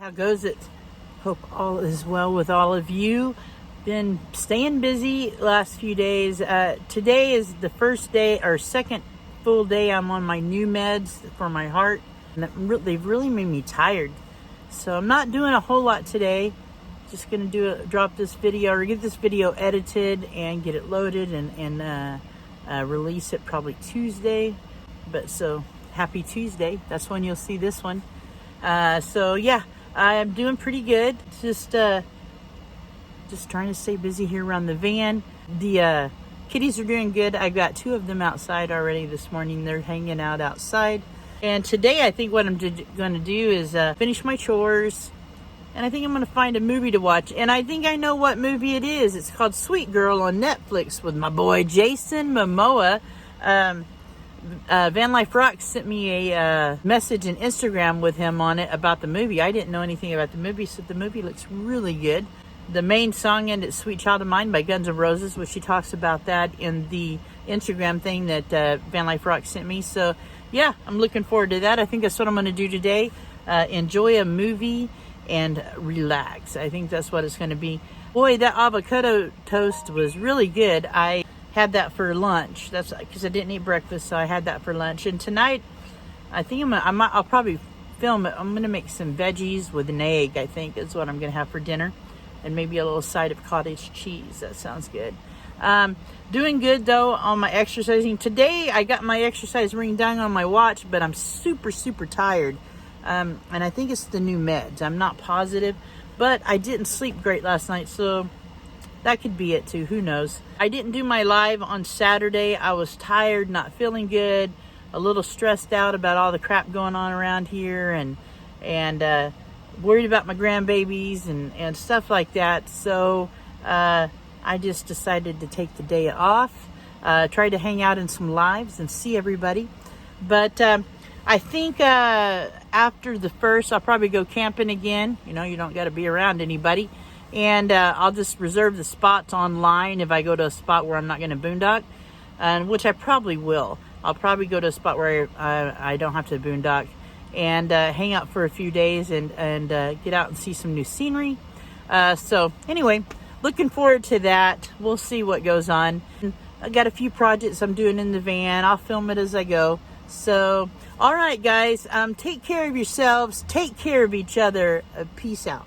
How goes it? Hope all is well with all of you. Been staying busy last few days. Today is the first day or second full day I'm on my new meds for my heart. And they've really made me tired. So I'm not doing a whole lot today. Just gonna drop this video or get this video edited and get it loaded and release it probably Tuesday. But so happy Tuesday. That's when you'll see this one. So yeah, I'm doing pretty good. Just trying to stay busy here around the van. The kitties are doing good. I got 2 of them outside already this morning. They're hanging out outside. And today I think what I'm going to do is finish my chores. And I think I'm going to find a movie to watch. And I think I know what movie it is. It's called Sweet Girl on Netflix with my boy Jason Momoa. Van Life Rocks sent me a message in Instagram with him on it about the movie. I didn't know anything about the movie, so the movie looks really good. The main song in it, Sweet Child of Mine by Guns N' Roses, which she talks about that in the Instagram thing that Van Life Rocks sent me. So yeah, I'm looking forward to that. I think that's what I'm going to do today. Enjoy a movie and relax. I think that's what it's going to be. Boy, that avocado toast was really good. I had that for lunch. That's because I didn't eat breakfast, so I had that for lunch. And tonight, I think I'll probably film it. I'm gonna make some veggies with an egg. I think is what I'm gonna have for dinner, and maybe a little side of cottage cheese. That sounds good. Doing good though on my exercising today. I got my exercise ring done on my watch, but I'm super tired. And I think it's the new meds. I'm not positive, but I didn't sleep great last night, so that could be it too. Who knows? I didn't do my live on Saturday. I was tired, not feeling good, a little stressed out about all the crap going on around here, and worried about my grandbabies and stuff like that. So I just decided to take the day off, try to hang out in some lives and see everybody. But I think after the first, I'll probably go camping again. You know, you don't got to be around anybody. And I'll just reserve the spots online if I go to a spot where I'm not going to boondock, which I probably will. I'll probably go to a spot where I don't have to boondock and hang out for a few days and get out and see some new scenery. So anyway, looking forward to that. We'll see what goes on. I got a few projects I'm doing in the van. I'll film it as I go. So, all right, guys, take care of yourselves. Take care of each other. Peace out.